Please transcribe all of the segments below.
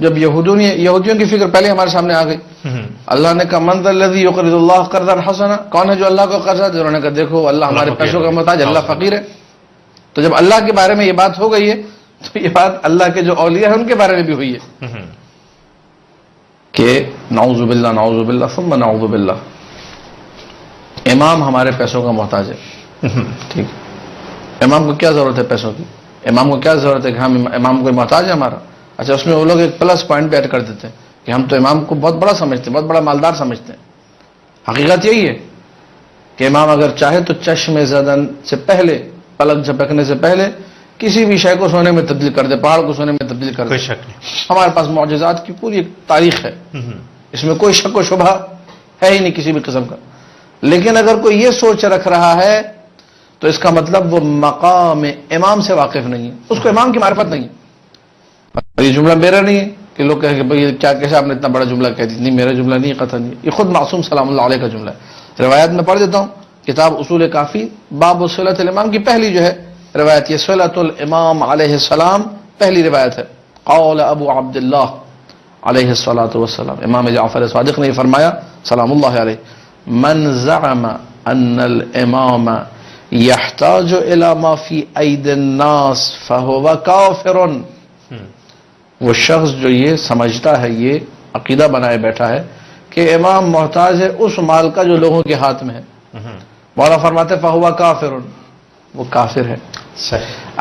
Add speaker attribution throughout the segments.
Speaker 1: جب یہودیوں کی فکر پہلے ہمارے سامنے آ گئی. اللہ نے کہا من ذا الذی یقرض اللہ قرضا حسنا, کون ہے جو اللہ کو قرض ہے؟ انہوں نے کہا دیکھو اللہ ہمارے پیسوں کا محتاج, اللہ فقیر ہے. تو جب اللہ کے بارے میں یہ بات ہو گئی ہے تو یہ بات اللہ کے جو اولیاء ہیں ان کے بارے میں بھی ہوئی ہے کہ نعوذ باللہ ثم نعوذ باللہ, امام ہمارے پیسوں کا محتاج ہے. ٹھیک, امام کو کیا ضرورت ہے پیسوں کی؟ امام کو کیا ضرورت ہے کہ ہم امام کو محتاج ہے ہمارا؟ اچھا, اس میں وہ لوگ ایک پلس پوائنٹ بھی ایڈ کر دیتے ہیں کہ ہم تو امام کو بہت بڑا سمجھتے ہیں, بہت بڑا مالدار سمجھتے ہیں. حقیقت یہی ہے کہ امام اگر چاہے تو چشم زدن سے پہلے, پلک جھپکنے سے پہلے کسی بھی شے کو سونے میں تبدیل کر دے, پہاڑ کو سونے میں تبدیل کر دے.
Speaker 2: کوئی شک نہیں,
Speaker 1: ہمارے پاس معجزات کی پوری تاریخ ہے, اس میں کوئی شک و شبہ ہے ہی نہیں کسی بھی قسم کا. لیکن اگر کوئی یہ سوچ رکھ رہا ہے تو اس کا مطلب وہ مقام امام سے واقف نہیں ہے, اس کو امام کی معرفت نہیں ہے. یہ جملہ میرا نہیں ہے کہ لوگ کہیں کہ بھئی کیا کیسے آپ نے اتنا بڑا جملہ کہہ دی. نہیں, میرا جملہ نہیں, قطع نہیں, یہ خود معصوم سلام اللہ علیہ کا جملہ ہے. روایت میں پڑھ دیتا ہوں, کتاب اصول کافی باب صلۃ الامام کی پہلی جو ہے روایت, یہ صلۃ الامام علیہ السلام پہلی روایت ہے. قول ابو عبداللہ علیہ الصلوۃ والسلام, امام جعفر صادق نے فرمایا سلام اللہ علیہ, من زعم ان الامام يحتاج الى ما في ايدي الناس فهو كافر. وہ شخص جو یہ سمجھتا ہے, یہ عقیدہ بنائے بیٹھا ہے کہ امام محتاج ہے اس مال کا جو لوگوں کے ہاتھ میں ہے, مولا فرماتے فہو کافر, وہ کافر ہے.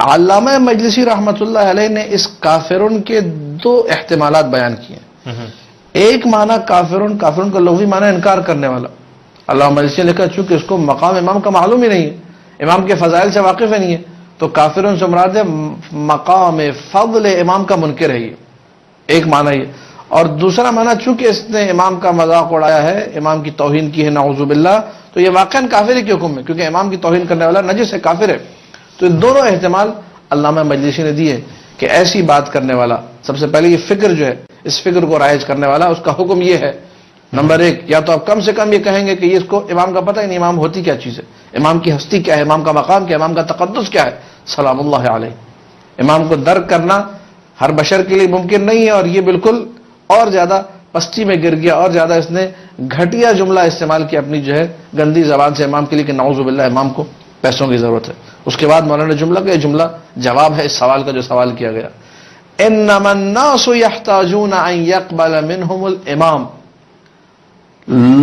Speaker 1: علامہ مجلسی رحمۃ اللہ علیہ نے اس کافرن کے دو احتمالات بیان کیے. ایک معنی کافرن کا لغوی معنی انکار کرنے والا. علامہ مجلسی نے لکھا چونکہ اس کو مقام امام کا معلوم ہی نہیں ہے, امام کے فضائل سے واقف نہیں ہے, تو کافرن سے مراد ہے مقام فضل امام کا منکر ہے. یہ ایک معنی یہ. اور دوسرا معنی چونکہ اس نے امام کا مذاق اڑایا ہے, امام کی توہین کی ہے نعوذ باللہ, تو یہ واقعاً کافر کے حکم میں, کیونکہ امام کی توہین کرنے والا نجس ہے, کافر ہے. تو یہ دونوں احتمال علامہ مجلسی نے دیے کہ ایسی بات کرنے والا, سب سے پہلے یہ فکر جو ہے, اس فکر کو رائج کرنے والا, اس کا حکم یہ ہے نمبر ایک, یا تو آپ کم سے کم یہ کہیں گے کہ یہ اس کو امام کا پتہ ہی نہیں, امام ہوتی کیا چیز ہے, امام کی ہستی کیا ہے, امام کا مقام کیا ہے, امام کا تقدس کیا ہے, سلام اللہ علیہ. امام کو درک کرنا ہر بشر کے لیے ممکن نہیں ہے, اور یہ بالکل اور زیادہ پستی میں گر گیا, اور زیادہ اس نے گھٹیا جملہ استعمال کیا اپنی جو ہے گندی زبان سے امام کے لیے کہ نعوذ باللہ امام کو پیسوں کی ضرورت ہے. اس کے بعد مولانا جملہ کا یہ جملہ جواب ہے اس سوال کا جو سوال کیا گیا, انما الناس يحتاجون ان يقبل منهم الامام,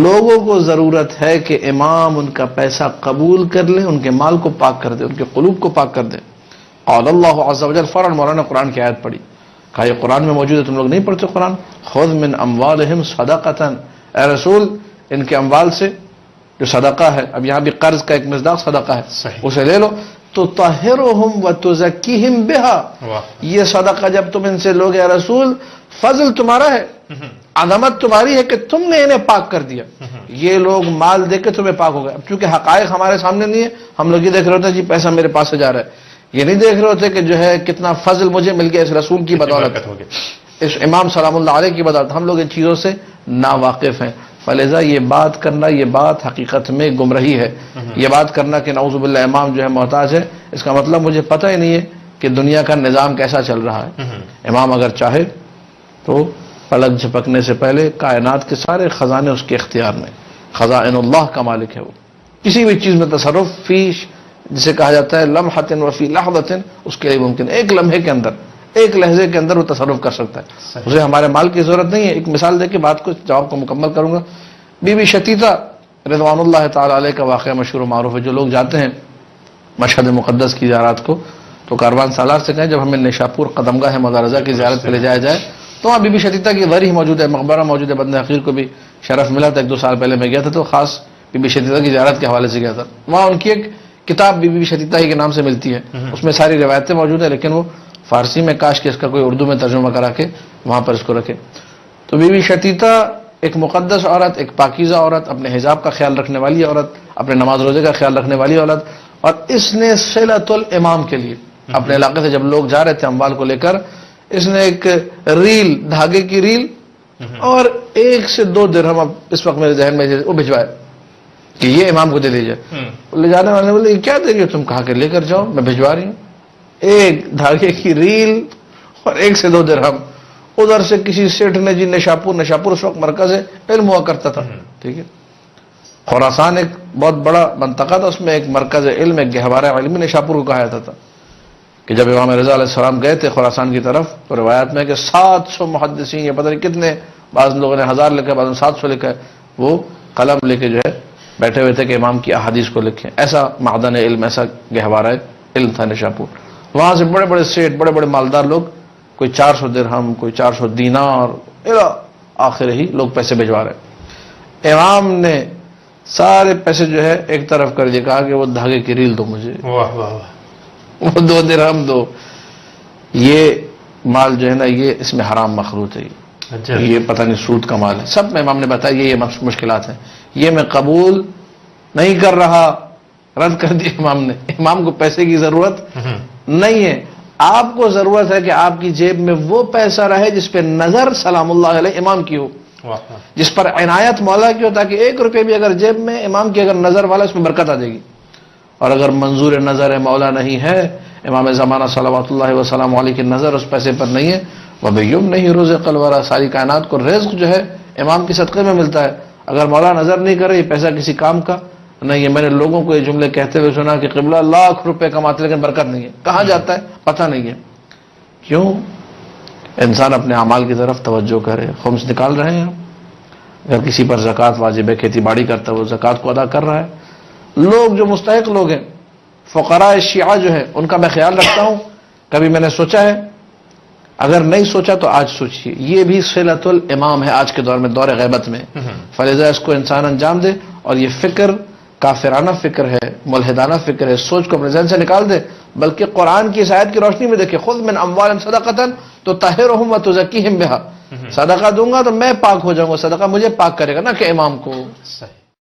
Speaker 1: لوگوں کو ضرورت ہے کہ امام ان کا پیسہ قبول کر لے, ان کے مال کو پاک کر دے, ان کے قلوب کو پاک کر دے. قال اللہ عز وجل, فوراً مولانا قرآن کی آیت پڑھی, کہا یہ قرآن میں موجود ہے, تم لوگ نہیں پڑھتے قرآن. خذ من اموالہم صدقۃ, اے رسول ان کے اموال سے جو صدقہ ہے, اب یہاں بھی قرض کا ایک مصداق صدقہ ہے, اسے لے لو, تو طہرہم وتزکیہم بہا, یہ صدقہ جب تم ان سے لوگے اے رسول, فضل تمہارا ہے, عظمت تمہاری ہے کہ تم نے انہیں پاک کر دیا. یہ لوگ مال دے کے تمہیں پاک ہو گئے. اب چونکہ حقائق ہمارے سامنے نہیں ہے, ہم لوگ یہ دیکھ رہے ہوتے ہیں جی پیسہ میرے پاس سے جا رہا ہے, یہ نہیں دیکھ رہے ہوتے کہ جو ہے کتنا فضل مجھے مل گیا اس رسول کی بدولت, اس امام سلام اللہ علیہ کی بدولت. ہم لوگ ان چیزوں سے ناواقف ہیں, فلذا یہ بات کرنا, یہ بات حقیقت میں گمراہی ہے. یہ بات کرنا کہ نعوذ باللہ امام جو ہے محتاج ہے, اس کا مطلب مجھے پتہ ہی نہیں ہے کہ دنیا کا نظام کیسا چل رہا ہے. امام اگر چاہے تو پلک جھپکنے سے پہلے کائنات کے سارے خزانے اس کے اختیار میں, خزائن اللہ کا مالک ہے وہ. کسی بھی چیز میں تصرف فی, جسے کہا جاتا ہے لمحۃ وفی لحظۃ, اس کے لیے ممکن, ایک لمحے کے اندر, ایک لہجے کے اندر وہ تصرف کر سکتا ہے. اسے ہمارے مال کی ضرورت نہیں ہے. ایک مثال دے کے بات کو, جواب کو مکمل کروں گا. بی بی شتیتا رضوان اللہ تعالی علیہ کا واقعہ مشہور و معروف ہے. جو لوگ جاتے ہیں مشہد مقدس کی زیارت کو, تو کاروان سالار سے کہیں جب ہمیں نیشاپور قدمگاہ مزار رضا کی زیارت کے لے جایا جائے, تو وہاں بی بی شتیتا کی ضریح موجود ہے, مقبرہ موجود ہے. بند حقیر کو بھی شرف ملا تھا, 1-2 سال پہلے میں گیا تھا, تو خاص بی بی شتیتا کی زیارت کے حوالے سے گیا تھا. وہاں ان کی ایک کتاب بی بی شتیتا ہی کے نام سے ملتی ہے, اس میں ساری روایتیں موجود ہیں, لیکن وہ فارسی میں, کاش کہ اس کا کوئی اردو میں ترجمہ کرا کے وہاں پر اس کو رکھے. تو بی بی شتیتا ایک مقدس عورت, ایک پاکیزہ عورت, اپنے حجاب کا خیال رکھنے والی عورت, اپنے نماز روزے کا خیال رکھنے والی عورت, اور اس نے صلۃ الامام کے لیے اپنے علاقے سے جب لوگ جا رہے تھے اموال کو لے کر, اس نے ایک ریل, دھاگے کی ریل اور 1 سے 2 درہم, اب اس وقت میرے ذہن میں وہ بھجوائے کہ یہ امام کو دے دیجیے. لے جانے والے نے بولے یہ کیا دے رہی ہو تم, کہا کہ لے کر جاؤ, میں بھجوا رہی ہوں. ایک دھاگے کی ریل اور 1 سے 2 درہم, ادھر سے کسی سیٹھ نے جی نشاپور اس وقت مرکز علم ہوا کرتا تھا، ٹھیک ہے، خراسان ایک بہت بڑا منطقہ تھا، اس میں ایک مرکز علم، ایک گہوارہ علمی نشاپور کو کہا جاتا تھا، کہ جب امام رضا علیہ السلام گئے تھے خراسان کی طرف تو روایت میں کہ 700 محدثین، یہ پتہ نہیں کتنے، بعض لوگوں نے 1000 لکھا، بعض نے 700 لکھا ہے، وہ قلم لے کے جو ہے بیٹھے ہوئے تھے کہ امام کی احادیث کو لکھیں. ایسا معدن علم، ایسا گہوارہ علم تھا نشاپور. وہاں سے بڑے بڑے سیٹ، بڑے بڑے مالدار لوگ، کوئی 400 درہم، کوئی 400 دینار، آخر ہی لوگ پیسے بھجوا رہے. امام نے سارے پیسے جو ہے ایک طرف کر دیا، کہا کہ وہ دھاگے کی ریل دو مجھے،
Speaker 2: واہ واہ واہ،
Speaker 1: وہ 2 درہم دو. یہ مال جو ہے نا، یہ اس میں حرام مخلوط ہے،
Speaker 2: اچھا
Speaker 1: یہ پتہ نہیں سود کا مال ہے. سب میں امام نے بتایا یہ مشکلات ہیں، یہ میں قبول نہیں کر رہا، رد کر دیا امام نے. امام کو پیسے کی ضرورت نہیں ہے، آپ کو ضرورت ہے کہ آپ کی جیب میں وہ پیسہ رہے جس پہ نظر سلام اللہ علیہ امام کی ہو، جس پر عنایت مولا کی ہو، تاکہ 1 روپے بھی اگر جیب میں امام کی اگر نظر والا، اس میں برکت آ جائے گی. اور اگر منظور نظر ہے، مولا نہیں ہے، امام زمانہ صلوات اللہ وسلام علیہ کی نظر اس پیسے پر نہیں ہے، وَبِيُّمْ نہیں رُزِقَ الْوَرَىٰ، ساری کائنات کو رزق جو ہے امام کی صدقے میں ملتا ہے. اگر مولا نظر نہیں کرے، یہ پیسہ کسی کام کا نہیں ہے. میں نے لوگوں کو یہ جملے کہتے ہوئے سنا کہ قبلہ لاکھ روپے کماتے لیکن برکت نہیں ہے. کہاں جاتا ہے پتہ نہیں ہے. کیوں؟ انسان اپنے اعمال کی طرف توجہ کرے. خمس نکال رہے ہیں ہم، اگر کسی پر زکوٰۃ واجب ہے، کھیتی باڑی کرتا ہے، وہ زکوٰۃ کو ادا کر رہا ہے. لوگ جو مستحق لوگ ہیں، فقراء شیعہ جو ہے، ان کا میں خیال رکھتا ہوں. کبھی میں نے سوچا ہے؟ اگر نہیں سوچا تو آج سوچیے. یہ بھی صلۃ الامام ہے آج کے دور میں، دور غیبت میں. فلذا اس کو انسان انجام دے، اور یہ فکر کافرانہ فکر ہے، ملحدانہ فکر ہے، سوچ کو اپنے ذہن سے نکال دے، بلکہ قرآن کی اس آیت کی روشنی میں دیکھے. خذ من اموالہم صدقۃ تطہرہم وتزکیہم بہا، صدقہ دوں گا تو میں پاک ہو جاؤں گا، صدقہ مجھے پاک کرے گا، نہ کہ امام کو.
Speaker 2: صحیح.